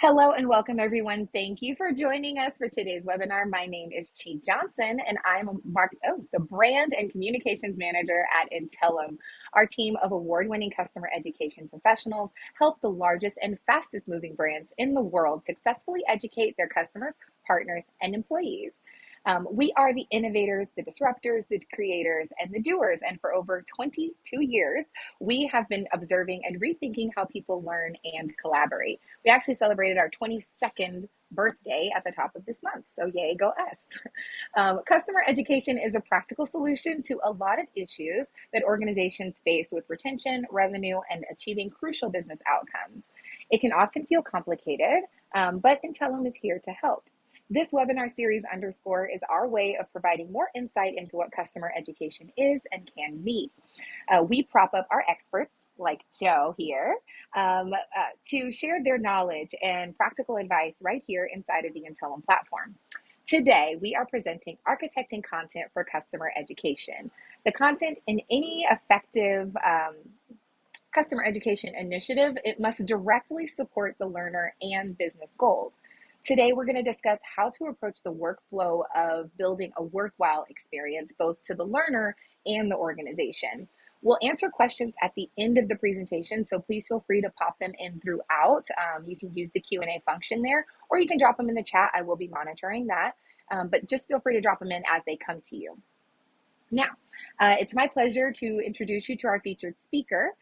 Hello and welcome everyone. Thank you for joining us for today's webinar. My name is Chi Johnson and I'm the Brand and Communications Manager at Intellum. Our team of award-winning customer education professionals help the largest and fastest moving brands in the world successfully educate their customers, partners, and employees. We are the innovators, the disruptors, the creators, and the doers. And for over 22 years, we have been observing and rethinking how people learn and collaborate. We actually celebrated our 22nd birthday at the top of this month. So yay, go us. Customer education is a practical solution to a lot of issues that organizations face with retention, revenue, and achieving crucial business outcomes. It can often feel complicated, but Intellum is here to help. This webinar series underscore is our way of providing more insight into what customer education is and can be. We prop up our experts like Joe here to share their knowledge and practical advice right here inside of the Intellum platform. Today, we are presenting Architecting Content for Customer Education. The content in any effective customer education initiative, it must directly support the learner and business goals. Today, we're going to discuss how to approach the workflow of building a worthwhile experience, both to the learner and the organization. We'll answer questions at the end of the presentation, so please feel free to pop them in throughout. You can use the Q&A function there, or you can drop them in the chat. I will be monitoring that, but just feel free to drop them in as they come to you. Now, it's my pleasure to introduce you to our featured speaker.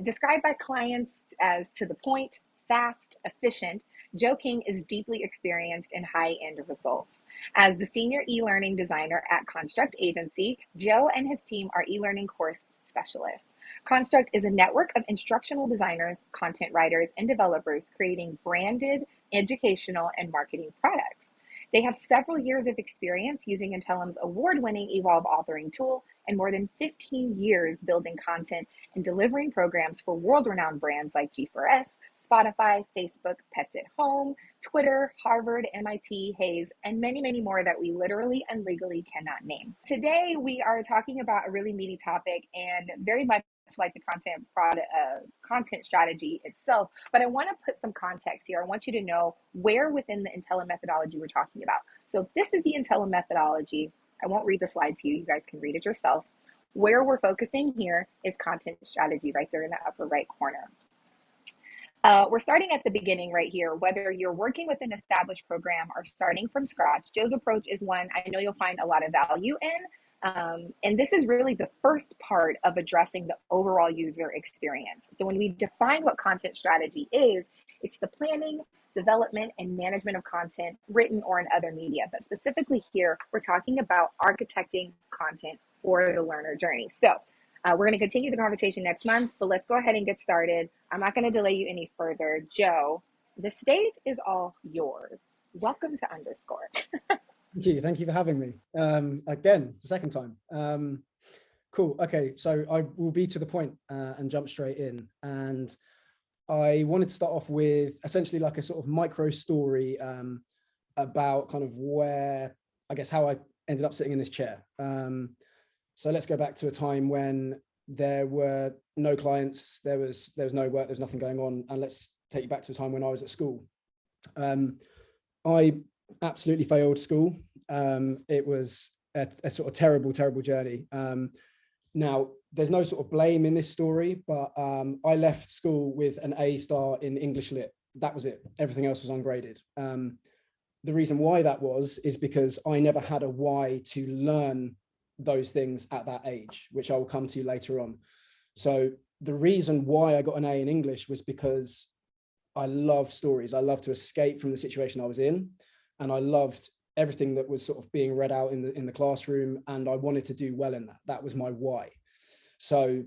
Described by clients as to the point, fast, efficient, Joe King is deeply experienced in high-end results. As the senior e-learning designer at Construct Agency, Joe and his team are e-learning course specialists. Construct is a network of instructional designers, content writers, and developers creating branded educational and marketing products. They have several years of experience using Intellum's award-winning Evolve authoring tool and more than 15 years building content and delivering programs for world-renowned brands like G4S, Spotify, Facebook, Pets at Home, Twitter, Harvard, MIT, Hayes, and many, many more that we literally and legally cannot name. Today, we are talking about a really meaty topic and very much like the content strategy itself, but I want to put some context here. I want you to know where within the Intellum methodology we're talking about. So if this is the Intellum methodology, I won't read the slide to you. You guys can read it yourself. Where we're focusing here is content strategy right there in the upper right corner. We're starting at the beginning right here, whether you're working with an established program or starting from scratch. Joe's approach is one I know you'll find a lot of value in. And this is really the first part of addressing the overall user experience. So when we define what content strategy is, it's the planning, development, and management of content written or in other media. But specifically here, we're talking about architecting content for the learner journey. So we're going to continue the conversation next month, but let's go ahead and get started. I'm not going to delay you any further. Joe, the stage is all yours. Welcome to Underscore. Thank you for having me. Again, it's the second time. Cool. Okay, so I will be to the point and jump straight in. And I wanted to start off with essentially like a sort of micro story about kind of where, I guess, how I ended up sitting in this chair. So let's go back to a time when there were no clients, there was no work, there was nothing going on. And let's take you back to a time when I was at school. I absolutely failed school. It was a sort of terrible, terrible journey. Now, there's no sort of blame in this story, but I left school with an A star in English Lit. That was it. Everything else was ungraded. The reason why that is because I never had a why to learn those things at that age, which I will come to later on. So the reason why I got an A in English was because I love stories. I love to escape from the situation I was in. And I loved everything that was sort of being read out in the classroom. And I wanted to do well in that. That was my why. So,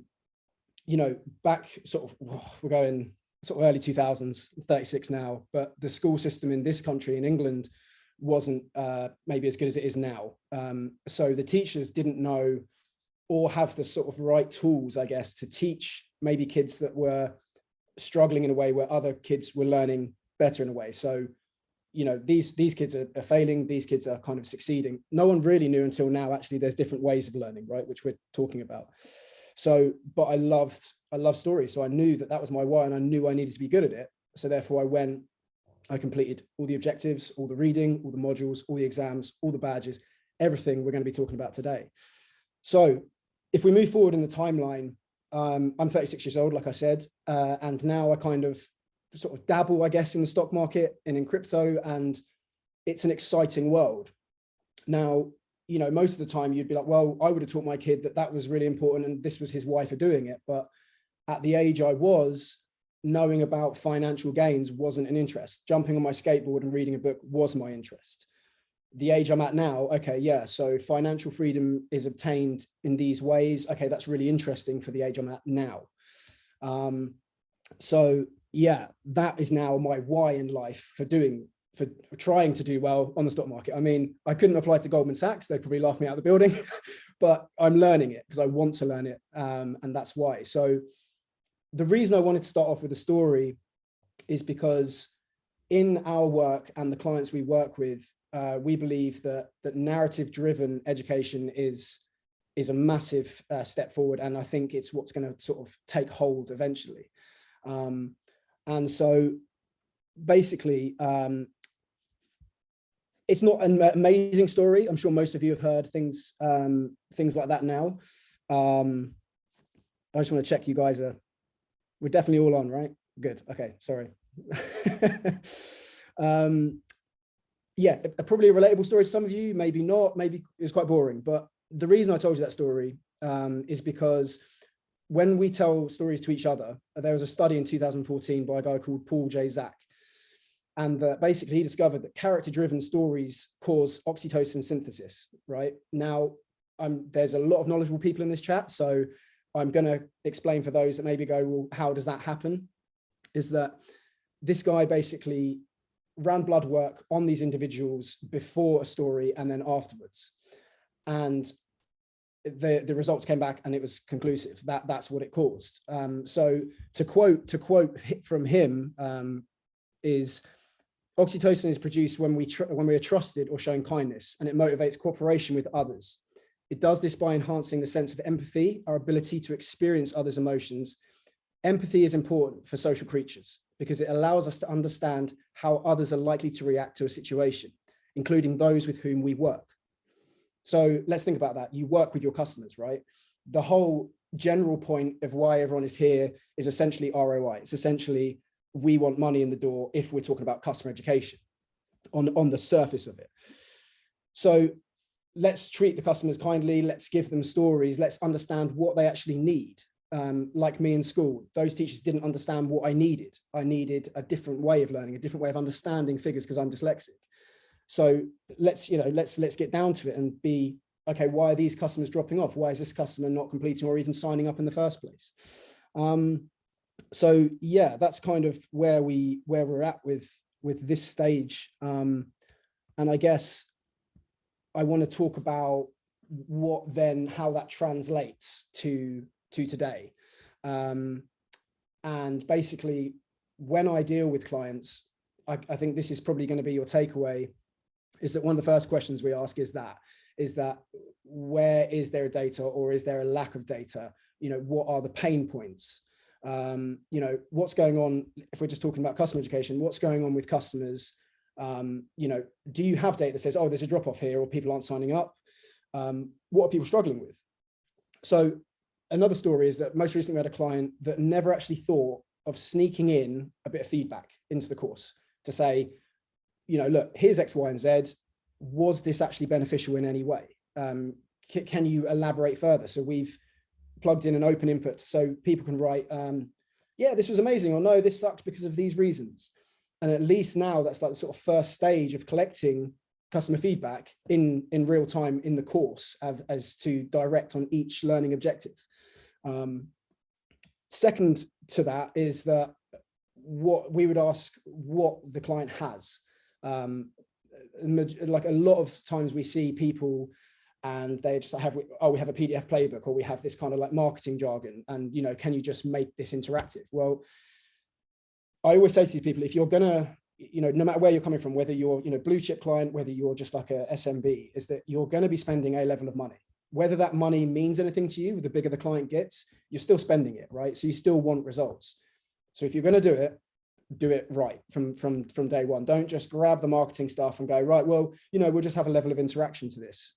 you know, back sort of, we're going sort of early 2000s, 36 now, but the school system in this country, in England, wasn't maybe as good as it is now. So the teachers didn't know or have the sort of right tools, I guess, to teach maybe kids that were struggling in a way where other kids were learning better in a way. So, you know, these kids are failing, these kids are kind of succeeding. No one really knew until now, actually, there's different ways of learning, right, which we're talking about. So, but I love stories. So I knew that was my why, and I knew I needed to be good at it. So therefore I went I completed all the objectives, all the reading, all the modules, all the exams, all the badges, everything we're going to be talking about today. So if we move forward in the timeline, I'm 36 years old, like I said, and now I kind of sort of dabble, I guess, in the stock market and in crypto, and it's an exciting world. Now, you know, most of the time you'd be like, well, I would have taught my kid that that was really important and this was his why for doing it. But at the age I was, knowing about financial gains wasn't an interest. Jumping on my skateboard and reading a book was my interest. The age I'm at now, okay, yeah, so financial freedom is obtained in these ways. Okay, that's really interesting for the age I'm at now. So yeah, that is now my why in life for trying to do well on the stock market. I mean, I couldn't apply to Goldman Sachs. They'd probably laugh me out of the building, but I'm learning it because I want to learn it. And that's why. So the reason I wanted to start off with a story is because in our work and the clients we work with, we believe that narrative-driven education is a massive step forward, and I think it's what's going to sort of take hold eventually. And so, basically, it's not an amazing story. I'm sure most of you have heard things like that now. I just want to check you guys are. We're definitely all on, right? Good. Okay. Sorry. Yeah, probably a relatable story to some of you, maybe not, maybe it's quite boring. But the reason I told you that story is because when we tell stories to each other, there was a study in 2014 by a guy called Paul J. Zak. And basically he discovered that character-driven stories cause oxytocin synthesis, right? Now, there's a lot of knowledgeable people in this chat, so I'm going to explain for those that maybe go, well, how does that happen? Is that this guy basically ran blood work on these individuals before a story and then afterwards. And the results came back and it was conclusive. That's what it caused. So to quote from him is, oxytocin is produced when we are trusted or shown kindness, and it motivates cooperation with others. It does this by enhancing the sense of empathy, our ability to experience others' emotions. Empathy is important for social creatures because it allows us to understand how others are likely to react to a situation, including those with whom we work. So let's think about that. You work with your customers, right? The whole general point of why everyone is here is essentially ROI. It's essentially, we want money in the door if we're talking about customer education on the surface of it. So let's treat the customers kindly. Let's give them stories. Let's understand what they actually need. Like me in school, those teachers didn't understand what I needed. I needed a different way of learning, a different way of understanding figures because I'm dyslexic. So let's get down to it and be, okay, why are these customers dropping off? Why is this customer not completing or even signing up in the first place? So yeah, that's kind of where we're at with this stage. And I guess I want to talk about how that translates to today. And basically, when I deal with clients, I think this is probably going to be your takeaway, is that one of the first questions we ask is that where is there data or is there a lack of data? You know, what are the pain points? You know, what's going on if we're just talking about customer education, what's going on with customers? You know, do you have data that says, oh, there's a drop off here or people aren't signing up? What are people struggling with? So another story is that most recently we had a client that never actually thought of sneaking in a bit of feedback into the course to say, you know, look, here's X, Y, and Z. Was this actually beneficial in any way? Can you elaborate further? So we've plugged in an open input so people can write, yeah, this was amazing, or no, this sucked because of these reasons. And at least now that's like the sort of first stage of collecting customer feedback in real time in the course as to direct on each learning objective. Second to that is that what we would ask what the client has. Like a lot of times we see people and they just have, oh, we have a PDF playbook, or we have this kind of like marketing jargon, and, you know, can you just make this interactive? Well, I always say to these people, if you're gonna, you know, no matter where you're coming from, whether you're, you know, blue chip client, whether you're just like a SMB, is that you're going to be spending a level of money. Whether that money means anything to you, the bigger the client gets, you're still spending it, right? So you still want results. So if you're going to do it, do it right from day one. Don't just grab the marketing stuff and go, right, well, we'll just have a level of interaction to this.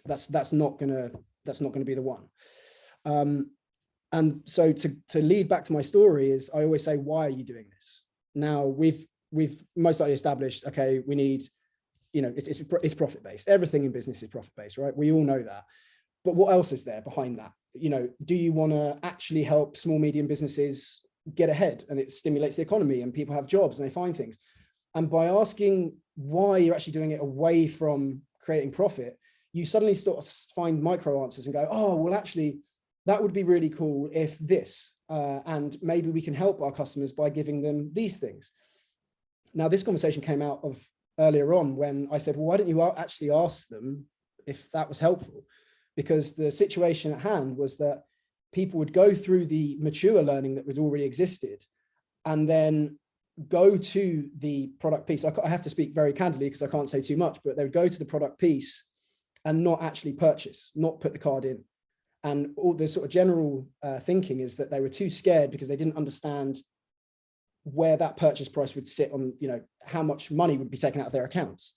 That's not gonna be the one. And so to lead back to my story is, I always say, why are you doing this? Now we've most likely established, okay, we need, it's profit based. Everything in business is profit based, right? We all know that. But what else is there behind that? Do you want to actually help small, medium businesses get ahead, and it stimulates the economy and people have jobs and they find things? And by asking why you're actually doing it away from creating profit, you suddenly start to find micro answers and go, oh, well, actually, that would be really cool if this, and maybe we can help our customers by giving them these things. Now, this conversation came out of earlier on when I said, well, why don't you actually ask them if that was helpful? Because the situation at hand was that people would go through the mature learning that had already existed and then go to the product piece. I have to speak very candidly because I can't say too much, but they would go to the product piece and not actually purchase, not put the card in. And all the sort of general thinking is that they were too scared because they didn't understand where that purchase price would sit on, how much money would be taken out of their accounts.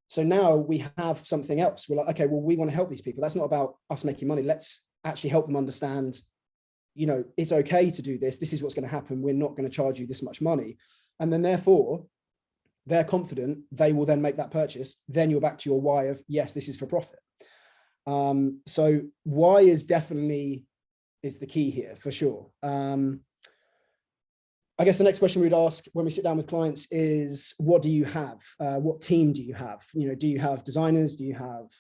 So now we have something else. We're like, okay, well, we want to help these people. That's not about us making money. Let's actually help them understand, it's okay to do this. This is what's going to happen. We're not going to charge you this much money. And then therefore, they're confident they will then make that purchase. Then you're back to your why of, yes, this is for profit. So why is definitely the key here for sure. I guess the next question we'd ask when we sit down with clients is, what do you have? What team do you have? Do you have designers? Do you have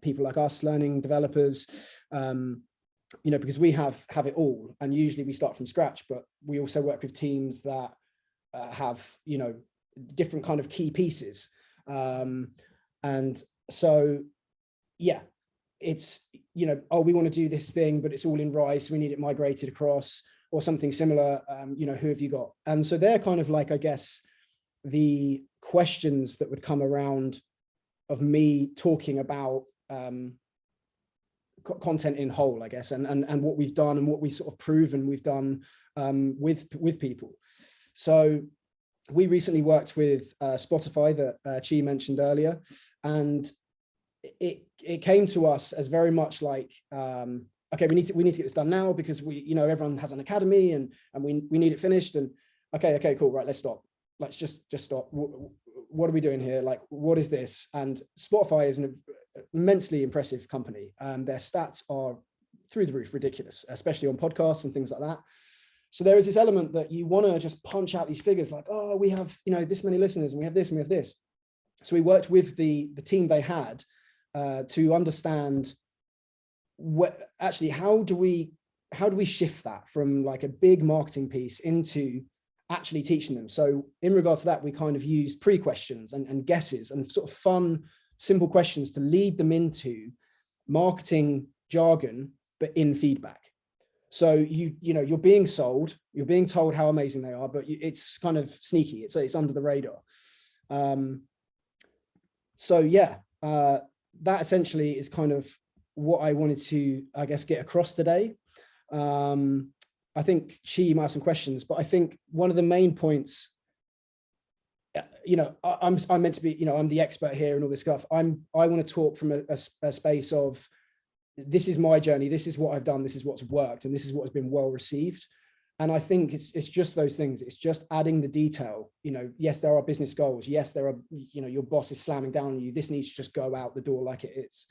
people like us, learning developers? Because we have it all, and usually we start from scratch, but we also work with teams that have, different kind of key pieces. And so, yeah, it's, oh, we want to do this thing, but it's all in rice. We need it migrated across, or something similar. Who have you got? And so they're kind of like, I guess, the questions that would come around of me talking about content in whole, I guess, and what we've done and what we sort of proven we've done with people. So we recently worked with Spotify that Chi mentioned earlier, and it came to us as very much like, okay, we need to get this done now because everyone has an academy and we need it finished. And okay, cool, right, let's stop. Let's just stop. What are we doing here? Like, what is this? And Spotify is an immensely impressive company. Their stats are through the roof, ridiculous, especially on podcasts and things like that. So there is this element that you want to just punch out these figures like, oh, we have, this many listeners and we have this and we have this. So we worked with the team they had to understand what actually, how do we shift that from like a big marketing piece into actually teaching them. So in regards to that, we kind of use pre-questions and guesses and sort of fun, simple questions to lead them into marketing jargon, but in feedback. So you're being sold, you're being told how amazing they are, but it's kind of sneaky. It's under the radar. So yeah, that essentially is kind of what I wanted to, I guess, get across today. I think Chi might have some questions, but I think one of the main points, I'm meant to be, I'm the expert here and all this stuff. I want to talk from a space of, this is my journey, this is what I've done, this is what's worked, and this is what has been well received. And I think it's just those things. It's just adding the detail. Yes, there are business goals. Yes, there are, your boss is slamming down on you. This needs to just go out the door like it is.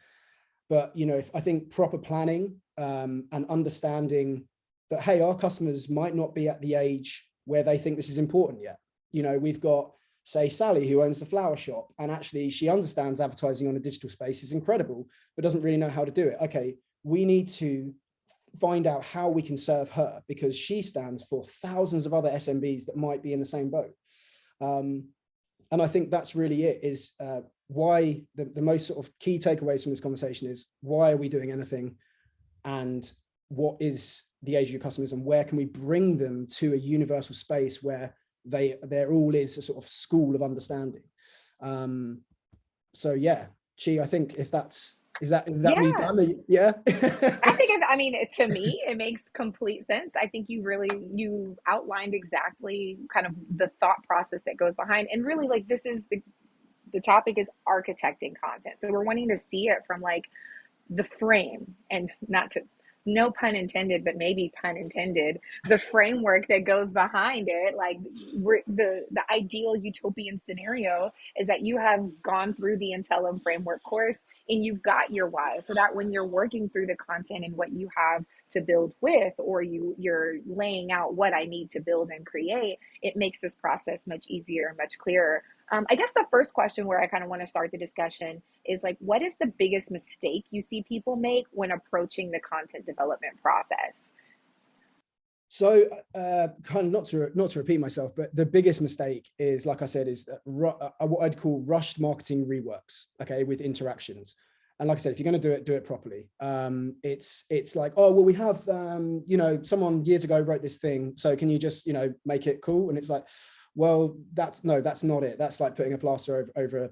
But, if I think proper planning and understanding that, hey, our customers might not be at the age where they think this is important yet. We've got, say, Sally, who owns the flower shop, and actually she understands advertising on a digital space is incredible, but doesn't really know how to do it. Okay, we need to find out how we can serve her, because she stands for thousands of other SMBs that might be in the same boat. And I think that's really it, is why the most sort of key takeaways from this conversation is, why are we doing anything, and what is the age of your customers, and where can we bring them to a universal space where there all is a sort of school of understanding. So yeah, Chi, I think if that's Is that me Yeah. done? Yeah. I mean, to me, it makes complete sense. I think you outlined exactly kind of the thought process that goes behind, and really, like, this is the topic is architecting content. So we're wanting to see it from like the frame, and not to, no pun intended, but maybe pun intended, the framework that goes behind it. Like, the ideal utopian scenario is that you have gone through the Intellum framework course and you've got your why, so that when you're working through the content and what you have to build with, or you're laying out what I need to build and create, it makes this process much easier and much clearer. I guess the first question where I kind of want to start the discussion is like, what is the biggest mistake you see people make when approaching the content development process? So kind of not to repeat myself, but the biggest mistake is, like I said, is that what I'd call rushed marketing reworks, okay, with interactions. And like I said, if you're going to do it properly. It's like, oh, well, we have, someone years ago wrote this thing, so can you just, make it cool? And it's like, well, that's not it. That's like putting a plaster over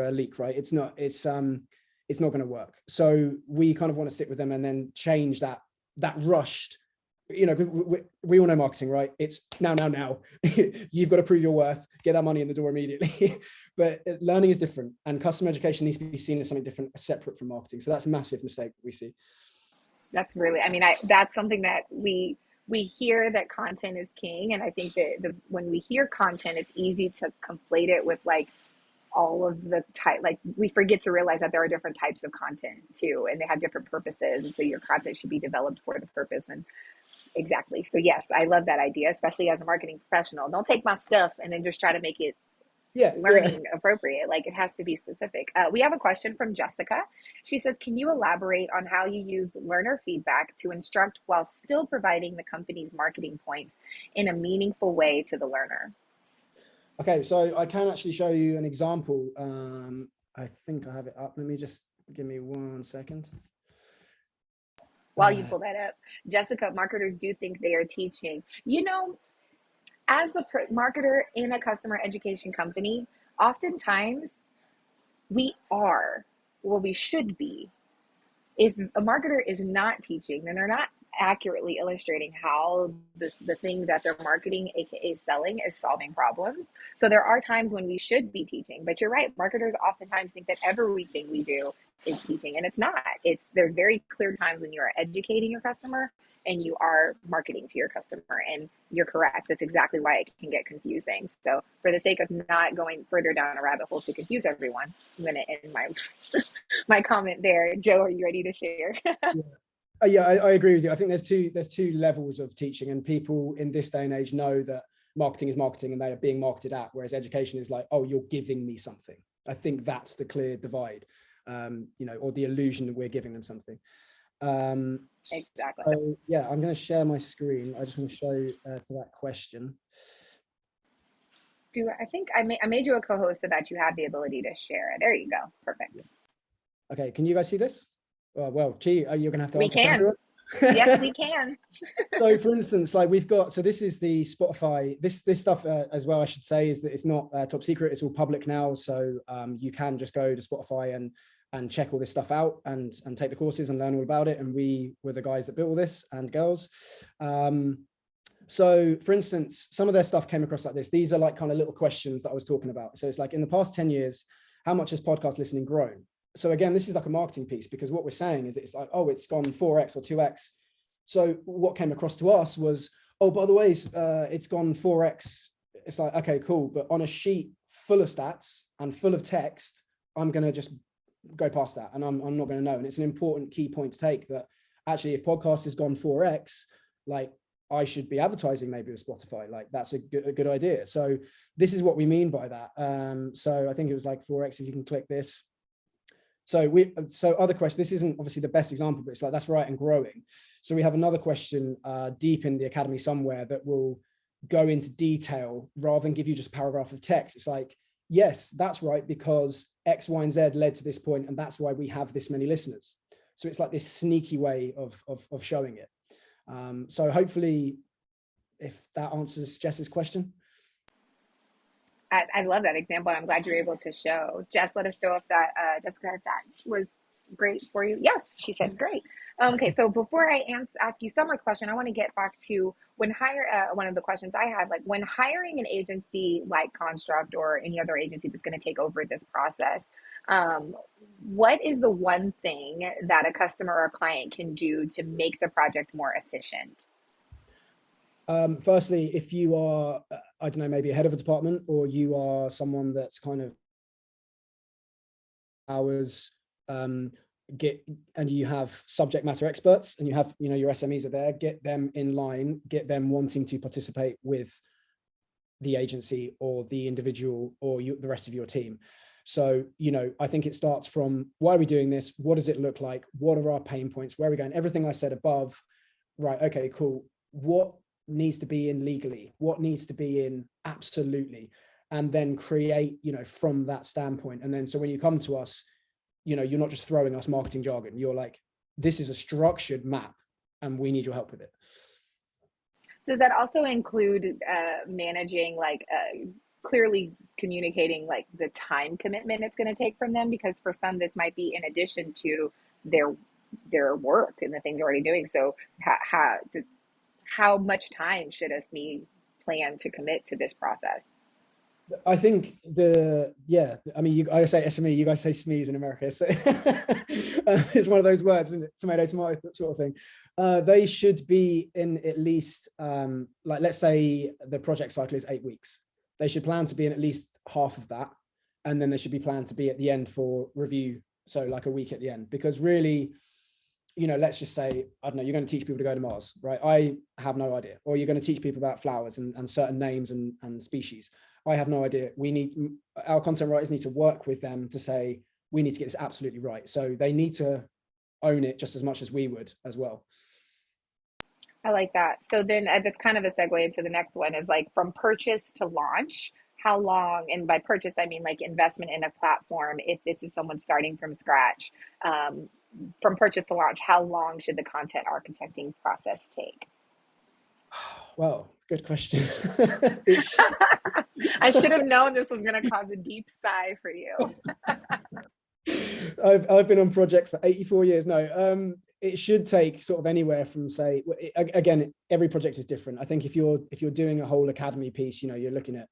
a leak, right? It's not going to work. So we kind of want to sit with them and then change that rushed. We all know marketing, right? It's now. You've got to prove your worth, get that money in the door immediately. But learning is different, and customer education needs to be seen as something different, separate from marketing. So that's a massive mistake we see. That's really, I mean, that's something that we hear, that content is king, and I think that when we hear content, it's easy to conflate it with like all of the type, like we forget to realize that there are different types of content too, and they have different purposes, and so your content should be developed for the purpose. And exactly, so yes, I love that idea, especially as a marketing professional. Don't take my stuff and then just try to make it Yeah. learning appropriate. Like, it has to be specific. We have a question from Jessica. She says, can you elaborate on how you use learner feedback to instruct while still providing the company's marketing points in a meaningful way to the learner? Okay, so I can actually show you an example. I think I have it up. Let me just give me 1 second. While you pull that up, Jessica, marketers do think they are teaching. As a marketer in a customer education company, oftentimes we are, well, we should be. If a marketer is not teaching, then they're not accurately illustrating how the thing that they're marketing, aka selling, is solving problems. So there are times when we should be teaching, but you're right, marketers oftentimes think that everything we do is teaching, and it's not. There's very clear times when you are educating your customer and you are marketing to your customer, and you're correct, that's exactly why it can get confusing. So for the sake of not going further down a rabbit hole to confuse everyone, I'm going to end my comment there. Joe, are you ready to share? Yeah, I agree with you. I think there's two levels of teaching, and people in this day and age know that marketing is marketing and they are being marketed at, whereas education is like, oh, you're giving me something. I think that's the clear divide, or the illusion that we're giving them something. Exactly. So yeah, I'm going to share my screen. I just want to show to that question. I think I made you a co-host so that you have the ability to share it. There you go. Perfect. Okay, can you guys see this? Oh, well, gee, you're going to have to We answer for can. everyone. Yes, we can. So for instance, like this is the Spotify, this stuff as well, I should say, is that it's not top secret, it's all public now. So you can just go to Spotify and check all this stuff out and take the courses and learn all about it. And we were the guys that built all this, and girls. So for instance, some of their stuff came across like this. These are like kind of little questions that I was talking about. So it's like, in the past 10 years, how much has podcast listening grown? So again, this is like a marketing piece, because what we're saying is it's like, oh, it's gone 4x or 2x. So what came across to us was, oh, by the way, it's gone 4x. It's like, okay, cool. But on a sheet full of stats and full of text, I'm going to just go past that, and I'm not going to know. And it's an important key point to take, that actually, if podcast has gone 4x, like, I should be advertising maybe with Spotify. Like, that's a good idea. So this is what we mean by that. So I think it was like 4x, if you can click this. So other question, this isn't obviously the best example, but it's like, that's right, and growing. So we have another question deep in the academy somewhere that will go into detail rather than give you just a paragraph of text. It's like, yes, that's right, because X, Y, and Z led to this point, and that's why we have this many listeners. So it's like this sneaky way of showing it. So hopefully, if that answers Jess's question. I love that example. And I'm glad you're able to show. Jess, let us know if that, Jessica, if that was great for you. Yes, she said great. Okay, so before I ask you Summer's question, I want to get back to when one of the questions I had, like when hiring an agency like Construct or any other agency that's going to take over this process, um, what is the one thing that a customer or client can do to make the project more efficient? Firstly, if you are, I don't know, maybe a head of a department, or you are someone that's kind of hours, get, and you have subject matter experts, and you have, your SMEs are there, get them in line, get them wanting to participate with the agency or the individual or the rest of your team. So, I think it starts from, why are we doing this? What does it look like? What are our pain points? Where are we going? Everything I said above, right? Okay, cool. What needs to be in legally? What needs to be in absolutely? And then create, from that standpoint. And then, so when you come to us, you're not just throwing us marketing jargon. You're like, this is a structured map and we need your help with it. Does that also include managing, like clearly communicating like the time commitment it's going to take from them? Because for some, this might be in addition to their their work and the things they're already doing. So how much time should a SME plan to commit to this process? I think I mean, I say SME, you guys say SMEs in America. So it's one of those words, isn't it? Tomato, tomato sort of thing. They should be in at least, like, let's say the project cycle is 8 weeks. They should plan to be in at least half of that. And then they should be planned to be at the end for review. So like a week at the end, because really, let's just say, I don't know, you're going to teach people to go to Mars, right? I have no idea. Or you're going to teach people about flowers and certain names and species. I have no idea. Our content writers need to work with them to say, we need to get this absolutely right. So they need to own it just as much as we would as well. I like that. So then that's kind of a segue into the next one is like from purchase to launch. How long, and by purchase, I mean like investment in a platform, if this is someone starting from scratch, um, from purchase to launch, how long should the content architecting process take? Well, good question. I should have known this was going to cause a deep sigh for you. I've been on projects for 84 years. No, it should take sort of anywhere from, say, again, every project is different. I think if you're doing a whole academy piece, you're looking at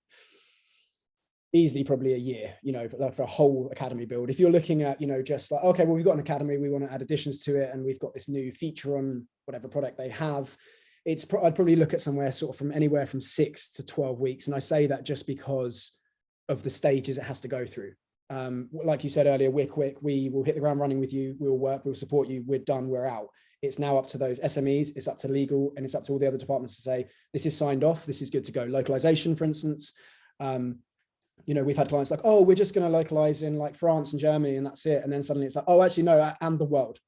easily probably a year, like for a whole academy build. If you're looking at, just like, okay, well, we've got an academy, we want to add additions to it, and we've got this new feature on whatever product they have, I'd probably look at somewhere sort of from anywhere from 6 to 12 weeks. And I say that just because of the stages it has to go through. Like you said earlier, we're quick. We will hit the ground running with you. We'll work. We'll support you. We're done. We're out. It's now up to those SMEs. It's up to legal, and it's up to all the other departments to say, this is signed off. This is good to go. Localization, for instance. We've had clients like, oh, we're just going to localize in like France and Germany, and that's it. And then suddenly it's like, oh, actually, no, and the world.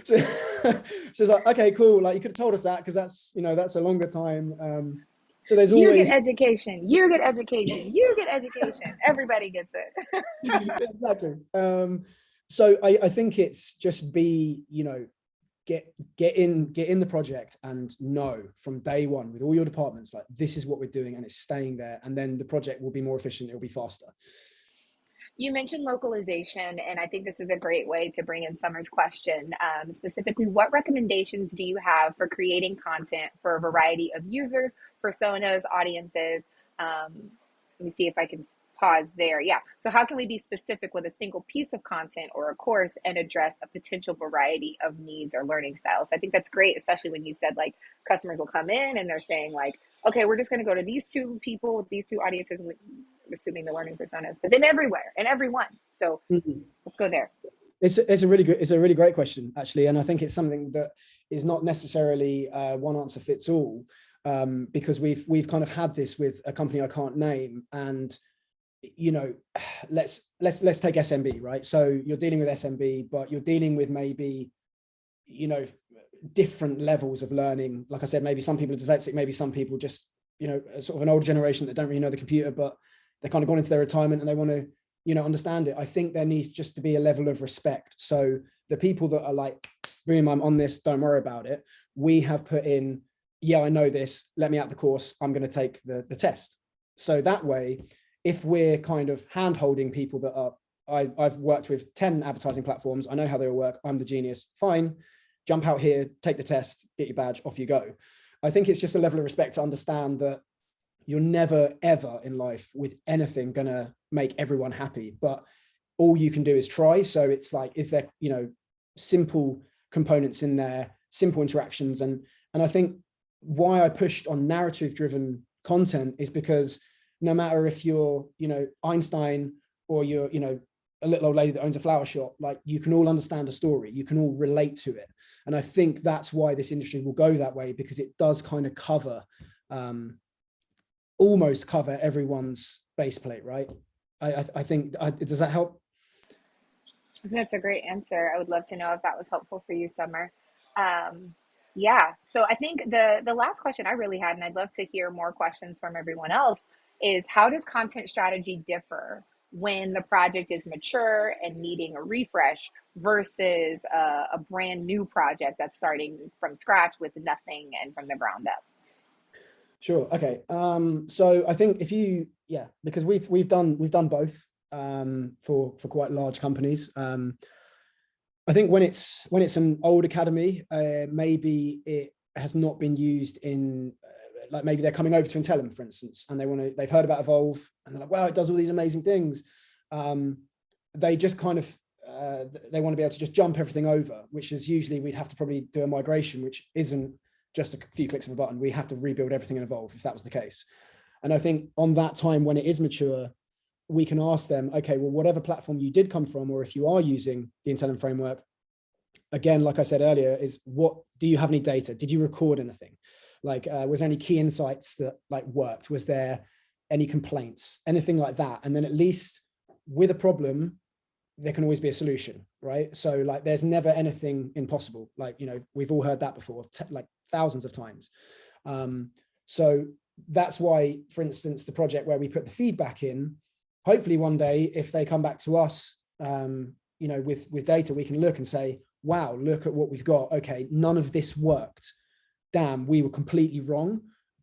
So it's like, okay, cool. Like, you could have told us that, because that's a longer time. So there's always, you get education, you get education, you get education. Everybody gets it. exactly. So I think it's just get in the project and know from day one with all your departments, like, this is what we're doing, and it's staying there. And then the project will be more efficient. It'll be faster. You mentioned localization, and I think this is a great way to bring in Summer's question. Specifically, what recommendations do you have for creating content for a variety of users, personas, audiences? Let me see if I can pause there. Yeah. So, how can we be specific with a single piece of content or a course and address a potential variety of needs or learning styles? I think that's great, especially when you said like customers will come in and they're saying like, okay, we're just going to go to these two people with these two audiences, assuming the learning personas, but then everywhere and everyone. So let's go there. It's a really great question, actually, and I think it's something that is not necessarily one answer fits all, because we've kind of had this with a company I can't name, and let's take SMB, right? So you're dealing with SMB, but you're dealing with maybe different levels of learning. Like I said, maybe some people are dyslexic, maybe some people just sort of an older generation that don't really know the computer, but they're kind of gone into their retirement and they want to understand it. I think there needs just to be a level of respect. So the people that are like, boom, I'm on this, don't worry about it, we have put in, yeah, I know this, let me out the course, I'm going to take the test. So that way, if we're kind of hand holding people that are, I've worked with 10 advertising platforms, I know how they all work, I'm the genius, fine, jump out here, take the test, get your badge, off you go. I think it's just a level of respect to understand that you're never, ever in life with anything gonna make everyone happy, but all you can do is try. So it's like, is there, you know, simple components in there, simple interactions. And I think why I pushed on narrative driven content is because no matter if you're, you know, Einstein or you're, you know, a little old lady that owns a flower shop, like you can all understand a story, you can all relate to it. And I think that's why this industry will go that way, because it does kind of cover, almost cover everyone's base plate, right? I think, does that help? That's a great answer. I would love to know if that was helpful for you, Summer. Um, yeah. So I think the last question I really had, and I'd love to hear more questions from everyone else, is how does content strategy differ when the project is mature and needing a refresh versus a brand new project that's starting from scratch with nothing and from the ground up? Sure. Okay. So I think if you, yeah, because we've done both for quite large companies. I think when it's an old academy, maybe it has not been used in, like maybe they're coming over to Intellum, for instance, and they've heard about Evolve and they're like, wow, it does all these amazing things. They just kind of they want to be able to just jump everything over, which is usually we'd have to probably do a migration, which isn't just a few clicks of a button. We have to rebuild everything in Evolve if that was the case. And I think on that time when it is mature, we can ask them, okay, well, whatever platform you did come from, or if you are using the Intellum framework, again, like I said earlier, is what, do you have any data? Did you record anything? Like, was there any key insights that like worked? Was there any complaints, anything like that? And then at least with a problem, there can always be a solution, right? So like, there's never anything impossible. Like, you know, we've all heard that before, like thousands of times. So that's why, for instance, the project where we put the feedback in, hopefully one day, if they come back to us, you know, with data, we can look and say, wow, look at what we've got. Okay, none of this worked. Damn, we were completely wrong.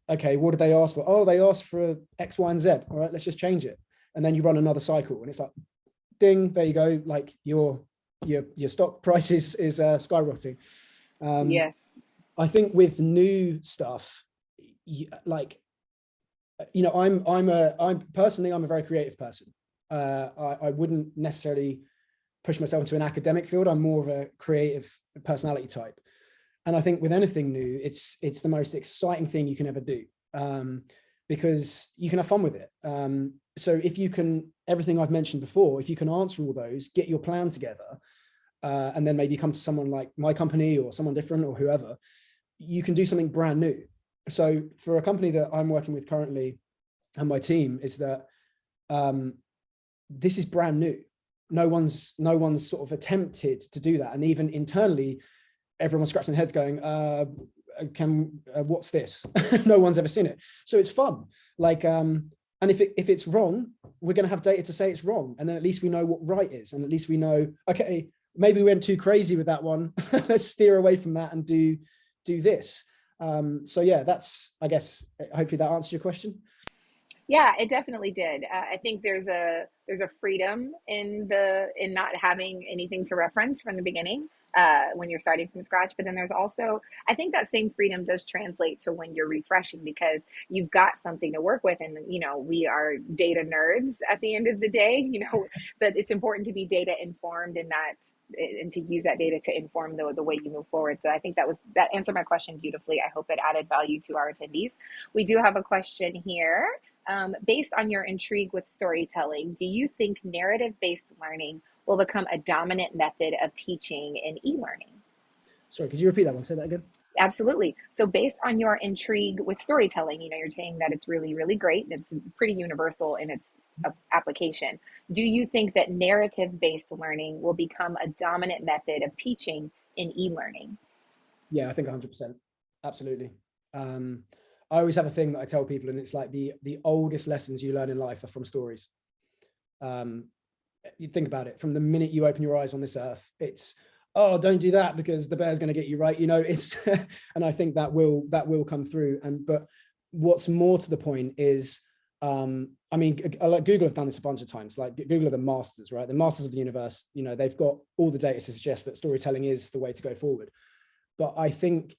Okay, what did they ask for? Oh, they asked for X, Y, and Z. All right, let's just change it. And then you run another cycle, and it's like, ding, there you go. Like your stock price is skyrocketing. Yes. I think with new stuff, like, you know, I'm personally, I'm a very creative person. I wouldn't necessarily push myself into an academic field. I'm more of a creative personality type. And I think with anything new, it's the most exciting thing you can ever do, because you can have fun with it. So if you can, everything I've mentioned before, if you can answer all those, get your plan together, and then maybe come to someone like my company or someone different or whoever, you can do something brand new. So for a company that I'm working with currently and my team, is that this is brand new. No one's sort of attempted to do that. And even internally, everyone's scratching their heads going, what's this? No one's ever seen it. So it's fun. Like, and if it's wrong, we're going to have data to say it's wrong. And then at least we know what right is. And at least we know, okay, maybe we went too crazy with that one. Let's steer away from that and do this. So yeah, that's, I guess, hopefully that answers your question. Yeah, it definitely did. I think there's a freedom in not having anything to reference from the beginning when you're starting from scratch. But then there's also, I think that same freedom does translate to when you're refreshing, because you've got something to work with, and you know we are data nerds at the end of the day. You know that it's important to be data informed and not and to use that data to inform the way you move forward. So I think that answered my question beautifully. I hope it added value to our attendees. We do have a question here. Based on your intrigue with storytelling, do you think narrative-based learning will become a dominant method of teaching in e-learning? Sorry, could you repeat that one? Say that again. Absolutely. So based on your intrigue with storytelling, you know, you're saying that it's really, really great. It's pretty universal in its application. Do you think that narrative-based learning will become a dominant method of teaching in e-learning? Yeah, I think 100%. Absolutely. I always have a thing that I tell people, and it's like the oldest lessons you learn in life are from stories. You think about it, from the minute you open your eyes on this earth, it's, oh, don't do that because the bear's going to get you, right? You know, it's, and I think that will come through. But what's more to the point is I mean, like Google have done this a bunch of times. Like Google are the masters, right? The masters of the universe. You know, they've got all the data to suggest that storytelling is the way to go forward. But I think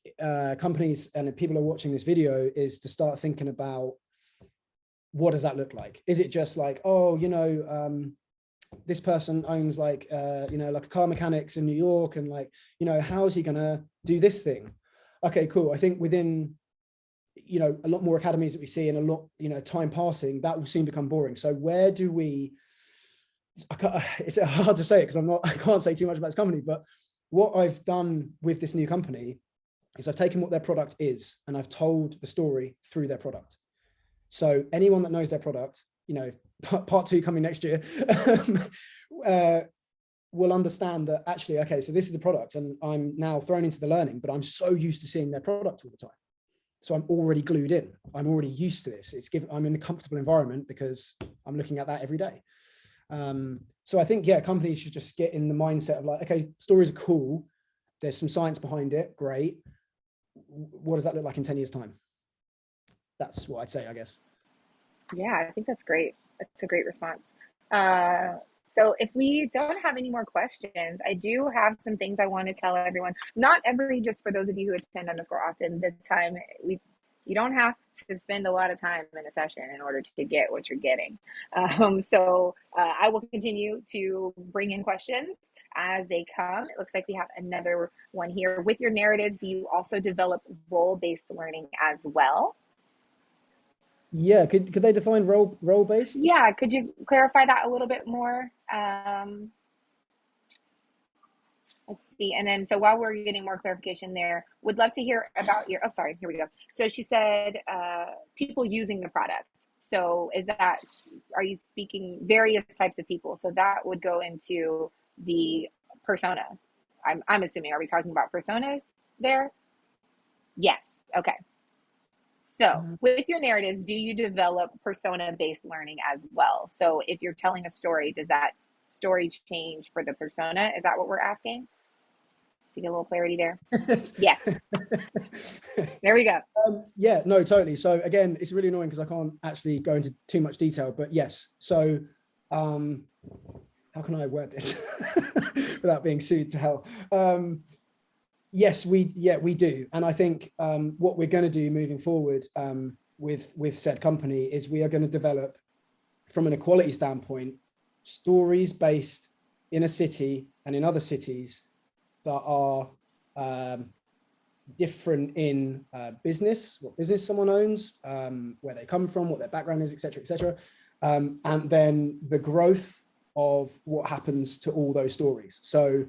companies and people are watching this video is to start thinking about, what does that look like? Is it just like, oh, you know, this person owns like, you know, like a car mechanics in New York, and like, you know, how is he gonna do this thing? Okay, cool. I think within, you know, a lot more academies that we see and a lot, you know, time passing, that will soon become boring. So where do we, it's hard to say it because I can't say too much about this company, but what I've done with this new company is I've taken what their product is and I've told the story through their product. So anyone that knows their product, you know, part 2 coming next year, will understand that actually, okay, so this is the product and I'm now thrown into the learning, but I'm so used to seeing their product all the time. So I'm already glued in. I'm already used to this. I'm in a comfortable environment because I'm looking at that every day. So I think, yeah, companies should just get in the mindset of like, okay, stories are cool. There's some science behind it. Great. What does that look like in 10 years time? That's what I'd say, I guess. Yeah, I think that's great. That's a great response. Uh, so if we don't have any more questions, I do have some things I want to tell everyone. Not every, just for those of you who attend underscore often, the time you don't have to spend a lot of time in a session in order to get what you're getting. I will continue to bring in questions as they come. It looks like we have another one here. With your narratives, do you also develop role-based learning as well? Yeah, could they define role based? Yeah, could you clarify that a little bit more? Let's see. And then, so while we're getting more clarification there, would love to hear about your, oh, sorry, here we go. So she said, people using the product. So is that, are you speaking various types of people? So that would go into the persona. I'm assuming, are we talking about personas there? Yes. Okay. So, with your narratives, do you develop persona based learning as well? So, if you're telling a story, does that story change for the persona? Is that what we're asking? To get a little clarity there. Yes. There we go. Yeah, no, totally. So again, it's really annoying because I can't actually go into too much detail, but yes. So how can I word this without being sued to hell? Yes, we do. And I think what we're going to do moving forward with said company is we are going to develop, from an equality standpoint, stories based in a city and in other cities that are different in business, what business someone owns, where they come from, what their background is, etc., etc., and then the growth of what happens to all those stories. So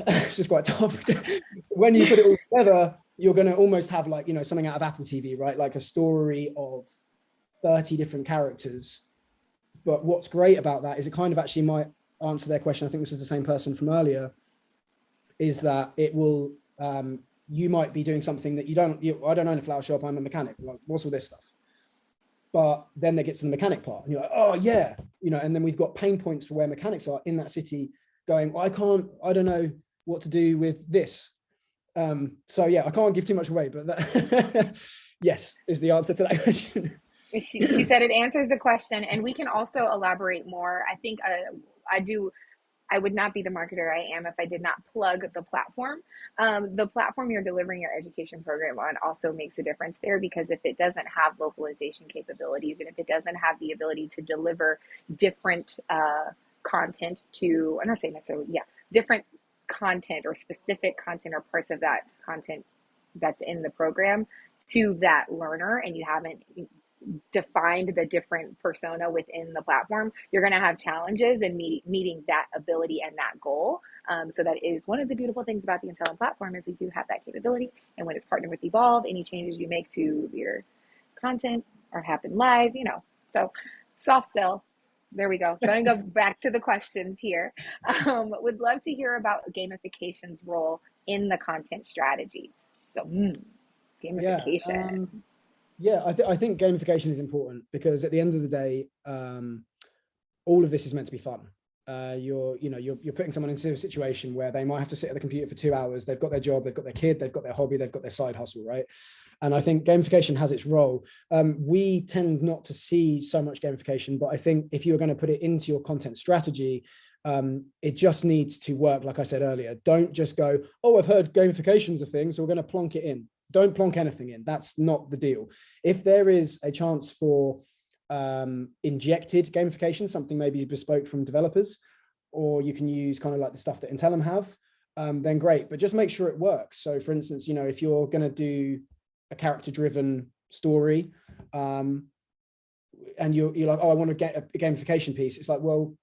this is quite tough. When you put it all together, you're going to almost have like, you know, something out of Apple TV, right? Like a story of 30 different characters. But what's great about that is it kind of actually might answer their question. I think this was the same person from earlier, is that it will, you might be doing something that I don't own a flower shop, I'm a mechanic, like, what's all this stuff? But then they get to the mechanic part and you're like, oh yeah, you know, and then we've got pain points for where mechanics are in that city going, well, I don't know what to do with this. So yeah, I can't give too much away, but that yes, is the answer to that question. She said it answers the question, and we can also elaborate more. I think I would not be the marketer I am if I did not plug the platform. The platform you're delivering your education program on also makes a difference there, because if it doesn't have localization capabilities and if it doesn't have the ability to deliver different content to, I'm not saying necessarily, yeah, different content or specific content or parts of that content that's in the program to that learner, and you haven't defined the different persona within the platform, you're going to have challenges in meeting that ability and that goal. So that is one of the beautiful things about the Intellum platform, is we do have that capability. And when it's partnered with Evolve, any changes you make to your content or happen live, you know. So soft sell. There we go. Going to go back to the questions here. Would love to hear about gamification's role in the content strategy. So gamification. Yeah, I think gamification is important because at the end of the day, all of this is meant to be fun. You're putting someone into a situation where they might have to sit at the computer for 2 hours. They've got their job, they've got their kid, they've got their hobby, they've got their side hustle, right? And I think gamification has its role. We tend not to see so much gamification, but I think if you're going to put it into your content strategy, it just needs to work. Like I said earlier, don't just go, oh, I've heard gamification's a thing, so we're going to plonk it in. Don't plonk anything in. That's not the deal. If there is a chance for injected gamification, something maybe bespoke from developers, or you can use kind of like the stuff that Intellum have, then great, but just make sure it works. So for instance, you know, if you're going to do a character-driven story, and you're like, oh, I want to get a gamification piece. It's like, well,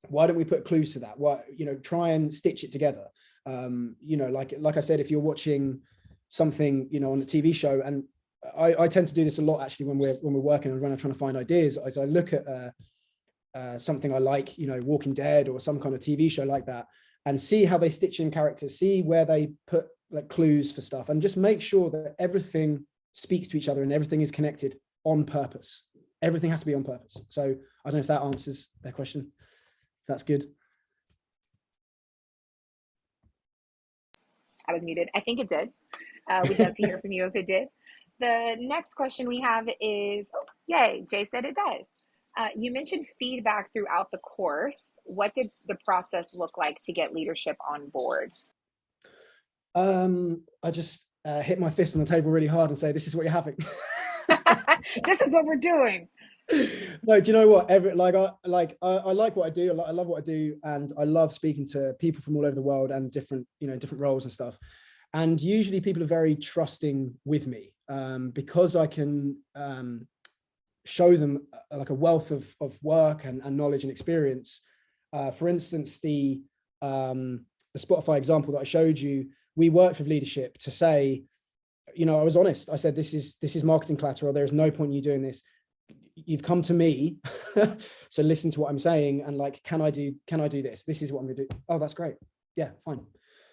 why don't we put clues to that? What, you know, try and stitch it together. You know, like I said, if you're watching something, you know, on a TV show, and I tend to do this a lot actually when we're working and when I'm trying to find ideas, as I look at something I like, you know, Walking Dead or some kind of TV show like that, and see how they stitch in characters, see where they put like clues for stuff, and just make sure that everything speaks to each other and everything is connected on purpose. Everything has to be on purpose. So I don't know if that answers their question. That's good. I was muted. I think it did. We'd love to hear from you if it did. The next question we have is, oh, yay, Jay said it does. You mentioned feedback throughout the course. What did the process look like to get leadership on board? I just hit my fist on the table really hard and say, this is what you're having. This is what we're doing. No, do you know what? I like what I do. I love what I do, and I love speaking to people from all over the world and different, you know, different roles and stuff. And usually people are very trusting with me, because I can show them like a wealth of work and knowledge and experience. For instance, the Spotify example that I showed you, we worked with leadership to say, you know, I was honest. I said, this is marketing collateral. There is no point in you doing this. You've come to me, so listen to what I'm saying, and like, can I do this? This is what I'm gonna do. Oh, that's great. Yeah, fine.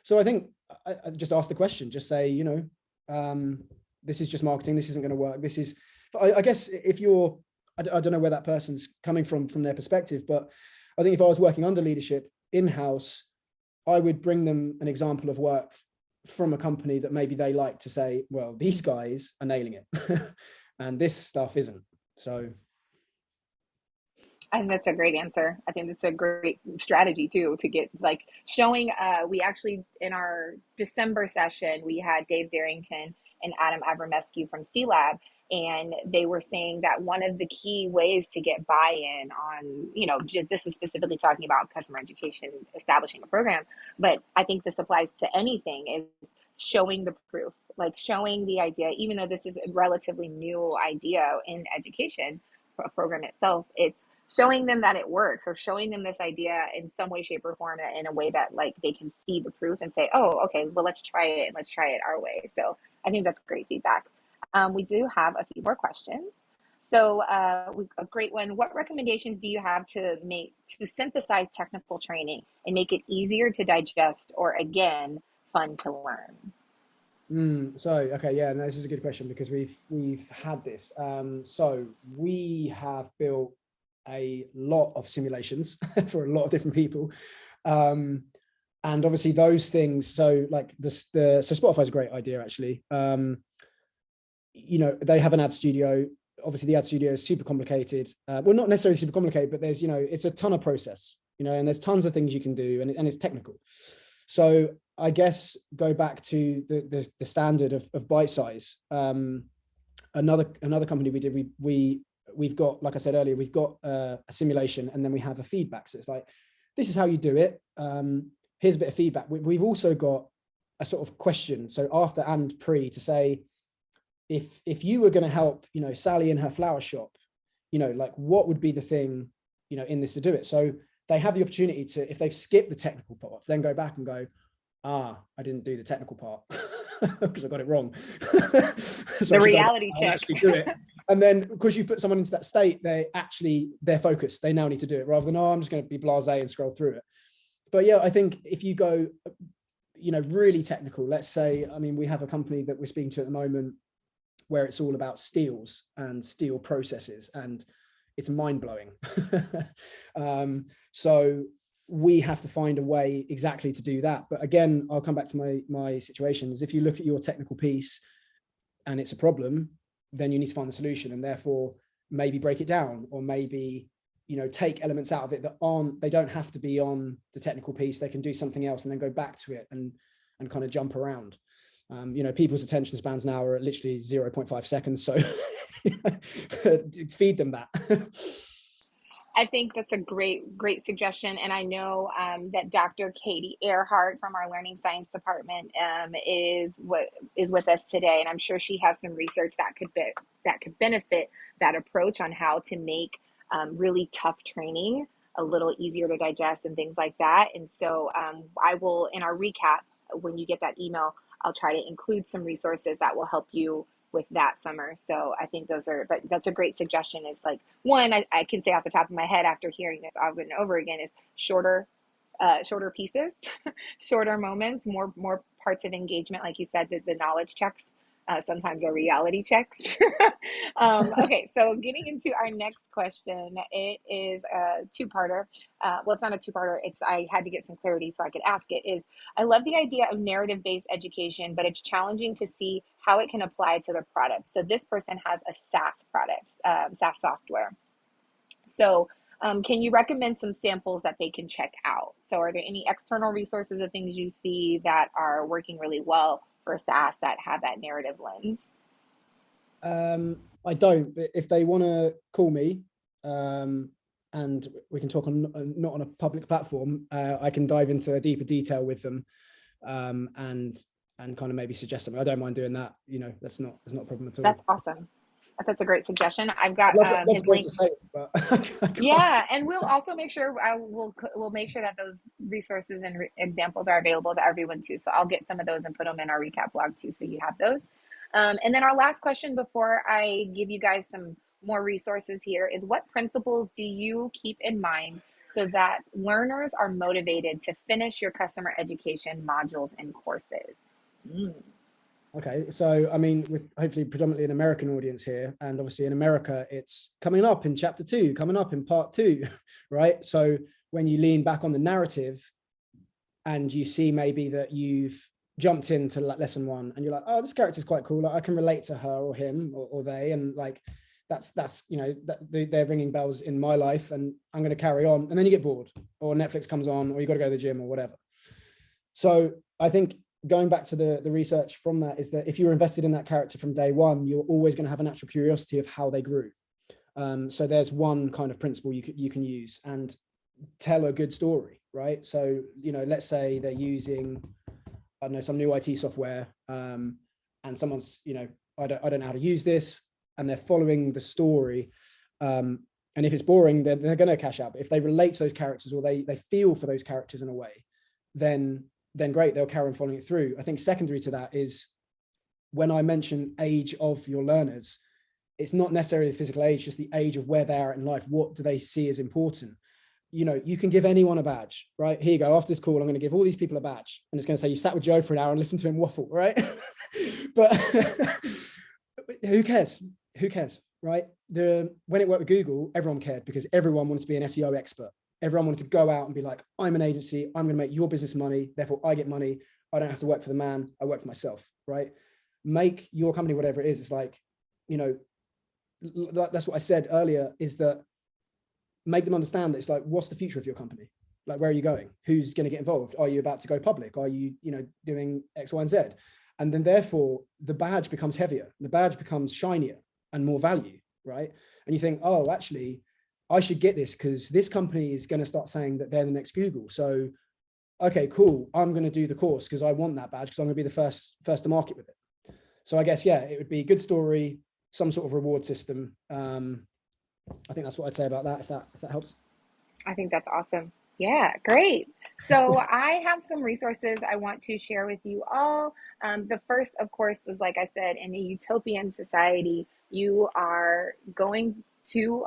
So I think I just ask the question, just say, you know, this is just marketing. This isn't going to work. This is, I guess if you're, I don't know where that person's coming from their perspective, but I think if I was working under leadership in-house, I would bring them an example of work from a company that maybe they like to say, well, these guys are nailing it and this stuff isn't. So I think that's a great answer. I think that's a great strategy too, to get like showing. We actually, in our December session, we had Dave Darrington and Adam Abramescu from C Lab, and they were saying that one of the key ways to get buy-in on, you know, just, this is specifically talking about customer education, establishing a program, but I think this applies to anything, is showing the proof, like showing the idea, even though this is a relatively new idea in education program itself, it's showing them that it works, or showing them this idea in some way, shape, or form, in a way that like they can see the proof and say, oh, okay, well, let's try it, and let's try it our way. So I think that's great feedback. We do have a few more questions. So a great one. What recommendations do you have to synthesize technical training and make it easier to digest, or again, fun to learn? So okay, yeah, no, this is a good question, because we've had this. So we have built a lot of simulations for a lot of different people, and obviously those things. So like so Spotify is a great idea actually. You know, they have an ad studio. Obviously, the ad studio is super complicated. Well, not necessarily super complicated, but there's, you know, it's a ton of process. You know, and there's tons of things you can do, and it's technical. So I guess go back to the standard of bite size. Another company we did, we've got, like I said earlier, we've got a simulation, and then we have a feedback. So it's like, this is how you do it. Here's a bit of feedback. We've also got a sort of question, so after and pre, to say, if you were going to help, you know, Sally in her flower shop, you know, like what would be the thing, you know, in this to do it? So they have the opportunity to, if they've skipped the technical part, then go back and go, I didn't do the technical part because I got it wrong. So the reality check. Actually do it. And then because you put someone into that state, they're focused. They now need to do it, rather than, I'm just going to be blasé and scroll through it. But yeah, I think if you go, you know, really technical, let's say, I mean, we have a company that we're speaking to at the moment where it's all about steels and steel processes, and it's mind-blowing. So we have to find a way exactly to do that. But again, I'll come back to my situation, is if you look at your technical piece, and it's a problem, then you need to find the solution, and therefore maybe break it down, or maybe, take elements out of it that aren't, they don't have to be on the technical piece. They can do something else and then go back to it and kind of jump around. People's attention spans now are at literally 0.5 seconds. So feed them that. I think that's a great suggestion. And I know that Dr. Katie Earhart from our Learning Science Department is with us today, and I'm sure she has some research that could benefit that approach on how to make really tough training a little easier to digest and things like that. And so I will, in our recap, when you get that email, I'll try to include some resources that will help you with that summer. So I think but that's a great suggestion. Is like one I can say off the top of my head after hearing this over and over again is shorter pieces, shorter moments, more parts of engagement. Like you said, the knowledge checks sometimes are reality checks. Okay, so getting into our next question, it is a two-parter. Well, it's not a two-parter. I had to get some clarity so I could ask it. I love the idea of narrative-based education, but it's challenging to see how it can apply to the product. So this person has a SaaS product, SaaS software. So can you recommend some samples that they can check out? So are there any external resources or things you see that are working really well for SaaS that have that narrative lens? I don't, but if they want to call me, and we can talk on not on a public platform, I can dive into a deeper detail with them, and kind of maybe suggest something. I don't mind doing that. That's not a problem at all. That's awesome. That's a great suggestion. I've got his link. Yeah, and we'll also make sure we'll make sure that those resources and examples are available to everyone too. So I'll get some of those and put them in our recap blog too, so you have those. And then our last question before I give you guys some more resources here is, what principles do you keep in mind so that learners are motivated to finish your customer education modules and courses? Okay, so I mean, we're hopefully predominantly an American audience here, and obviously in America, it's coming up in chapter 2, coming up in part 2, right? So when you lean back on the narrative and you see maybe that you've jumped into lesson 1 and you're like, oh, this character's quite cool. Like, I can relate to her or him or they, and like that's they're ringing bells in my life, and I'm going to carry on. And then you get bored, or Netflix comes on, or you got to go to the gym or whatever. So I think going back to the research from that is that if you're invested in that character from day 1, you're always going to have a natural curiosity of how they grew. So there's one kind of principle you can use, and tell a good story, right? So, let's say they're using, I don't know, some new IT software, and someone's, I don't know how to use this, and they're following the story. And if it's boring, then they're going to cash out. But if they relate to those characters, or they feel for those characters in a way, then great, they'll carry on following it through. I think secondary to that is, when I mention age of your learners, it's not necessarily the physical age, just the age of where they are in life. What do they see as important? You can give anyone a badge, right? Here you go. After this call, I'm going to give all these people a badge, and it's going to say you sat with Joe for an hour and listened to him waffle, right? But who cares? Who cares, right? When it worked with Google, everyone cared, because everyone wanted to be an SEO expert. Everyone wanted to go out and be like, I'm an agency, I'm going to make your business money, therefore I get money. I don't have to work for the man, I work for myself, right? Make your company whatever it is. It's like, that's what I said earlier, is that make them understand that it's like, what's the future of your company? Like, where are you going? Who's going to get involved? Are you about to go public? Are you, doing X, Y, and Z? And then therefore the badge becomes heavier, the badge becomes shinier and more value, right? And you think, oh, actually, I should get this because this company is going to start saying that they're the next Google. So, okay, cool. I'm going to do the course because I want that badge, because I'm going to be the first to market with it. So I guess, yeah, it would be a good story, some sort of reward system. I think that's what I'd say about that, if that helps. I think that's awesome. Yeah, great. So I have some resources I want to share with you all. The first, of course, is, like I said, in a utopian society, you are going to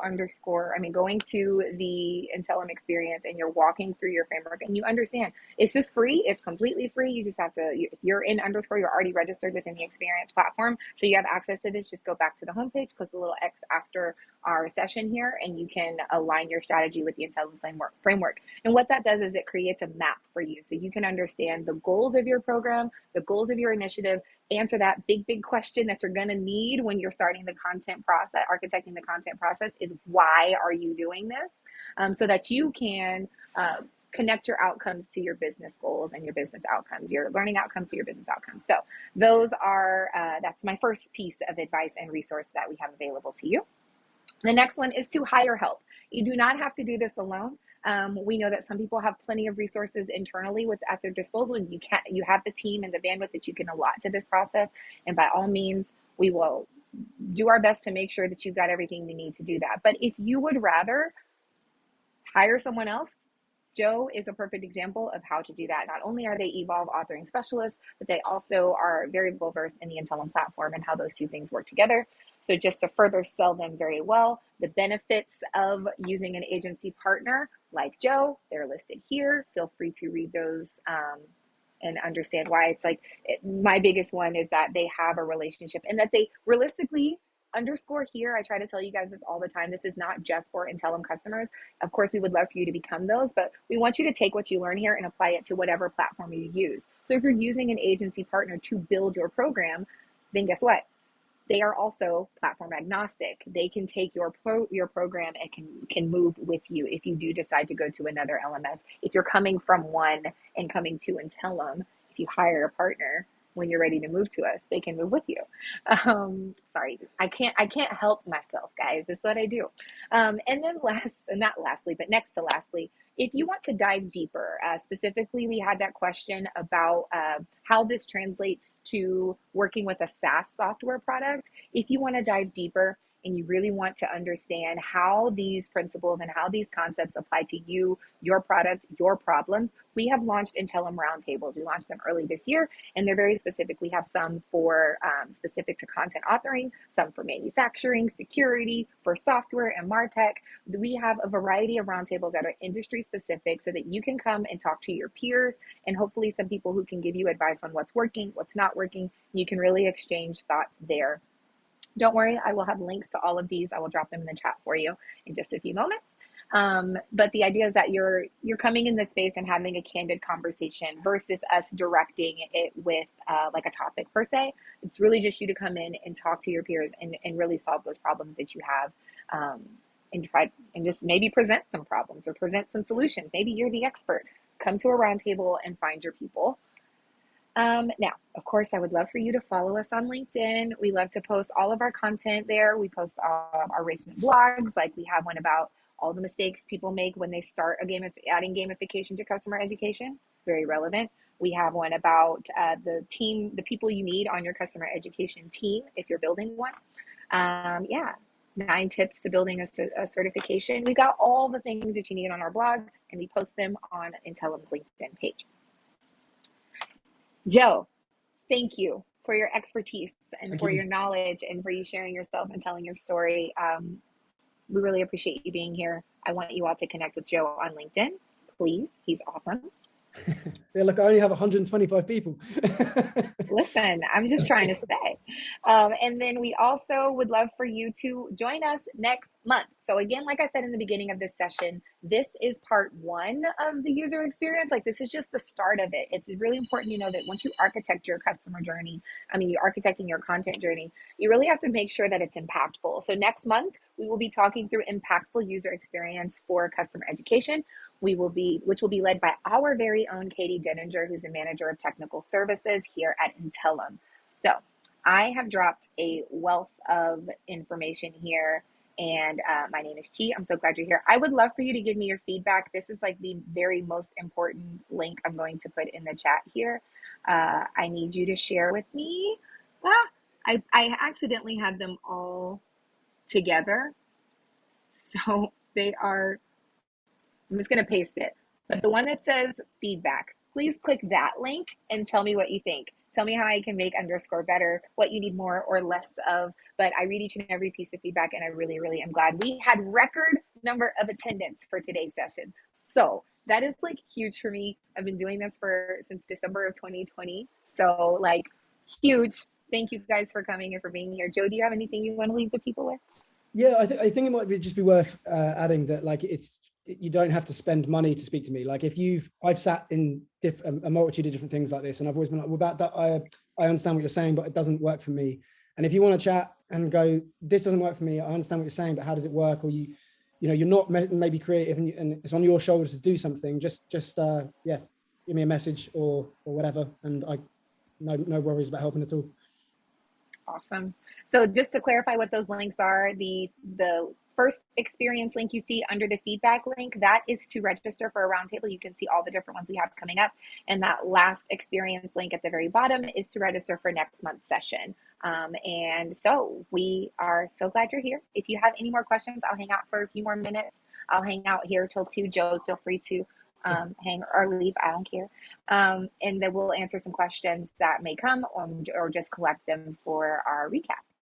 the Intellum experience, and you're walking through your framework, and you understand, is this free? It's completely free. You just have to, if you're in Underscore, you're already registered within the experience platform. So you have access to this. Just go back to the homepage, click the little X after our session here, and you can align your strategy with the Intellum framework. And what that does is it creates a map for you, so you can understand the goals of your program, the goals of your initiative, answer that big question that you're going to need when you're starting the content process, architecting the content process, is why are you doing this? So that you can connect your outcomes to your business goals and your business outcomes, your learning outcomes to your business outcomes. So those are, that's my first piece of advice and resource that we have available to you. The next one is to hire help. You do not have to do this alone. We know that some people have plenty of resources internally at their disposal, and you have the team and the bandwidth that you can allot to this process. And by all means, we will do our best to make sure that you've got everything you need to do that. But if you would rather hire someone else, Joe is a perfect example of how to do that. Not only are they Evolve authoring specialists, but they also are very well versed in the Intellum platform and how those two things work together. So just to further sell them very well, the benefits of using an agency partner like Joe, they're listed here. Feel free to read those and understand why. It's like, my biggest one is that they have a relationship and that they realistically underscore here. I try to tell you guys this all the time. This is not just for Intellum customers. Of course, we would love for you to become those, but we want you to take what you learn here and apply it to whatever platform you use. So if you're using an agency partner to build your program, then guess what? They are also platform agnostic. They can take your program and can move with you if you do decide to go to another LMS. If you're coming from one and coming to Intellum, if you hire a partner, when you're ready to move to us, they can move with you. Sorry, I can't help myself, guys. That's what I do. And then next to lastly, if you want to dive deeper, specifically, we had that question about how this translates to working with a SaaS software product. If you want to dive deeper, and you really want to understand how these principles and how these concepts apply to you, your product, your problems, we have launched Intellum Roundtables. We launched them early this year, and they're very specific. We have some for specific to content authoring, some for manufacturing, security, for software and MarTech. We have a variety of roundtables that are industry specific so that you can come and talk to your peers and hopefully some people who can give you advice on what's working, what's not working. You can really exchange thoughts there. Don't worry, I will have links to all of these. I will drop them in the chat for you in just a few moments. But the idea is that you're coming in this space and having a candid conversation versus us directing it with like a topic per se. It's really just you to come in and talk to your peers and really solve those problems that you have, and try and just maybe present some problems or present some solutions. Maybe you're the expert. Come to a roundtable and find your people. Now, of course, I would love for you to follow us on LinkedIn. We love to post all of our content there. We post our recent blogs, like we have one about all the mistakes people make when they start adding gamification to customer education. Very relevant. We have one about the people you need on your customer education team if you're building one. 9 tips to building a certification. We've got all the things that you need on our blog, and we post them on Intellum's LinkedIn page. Joe, thank you for your expertise and for your knowledge and for you sharing yourself and telling your story. We really appreciate you being here. I want you all to connect with Joe on LinkedIn. Please, he's awesome. Yeah, look, I only have 125 people. Listen, I'm just trying to say. And then we also would love for you to join us next month. So again, like I said in the beginning of this session, this is part 1 of the user experience. Like, this is just the start of it. It's really important you know that once you architect your customer journey, you're architecting your content journey, you really have to make sure that it's impactful. So next month, we will be talking through impactful user experience for customer education. Which will be led by our very own Katie Denninger, who's a manager of technical services here at Intellum. So I have dropped a wealth of information here, and my name is Chi. I'm so glad you're here. I would love for you to give me your feedback. This is like the very most important link I'm going to put in the chat here. I need you to share with me. I accidentally had them all together, so they are. I'm just going to paste it. But the one that says feedback, please click that link and tell me what you think. Tell me how I can make underscore better, what you need more or less of. But I read each and every piece of feedback, and I really, really am glad. We had record number of attendance for today's session. So that is like huge for me. I've been doing this since December of 2020. So like huge. Thank you guys for coming and for being here. Joe, do you have anything you want to leave the people with? Yeah, I think it might be worth adding that, like, you don't have to spend money to speak to me. Like, I've sat in a multitude of different things like this, and I've always been like, well, I understand what you're saying, but it doesn't work for me. And if you want to chat and go, this doesn't work for me, I understand what you're saying, but how does it work? Or you're not maybe creative, and it's on your shoulders to do something. Yeah, give me a message or whatever, and I no worries about helping at all. Awesome. So just to clarify what those links are, the first experience link you see under the feedback link, that is to register for a roundtable. You can see all the different ones we have coming up. And that last experience link at the very bottom is to register for next month's session. And so we are so glad you're here. If you have any more questions, I'll hang out for a few more minutes. I'll hang out here till 2. Joe, feel free to hang or leave. I don't care. And then we'll answer some questions that may come or just collect them for our recap.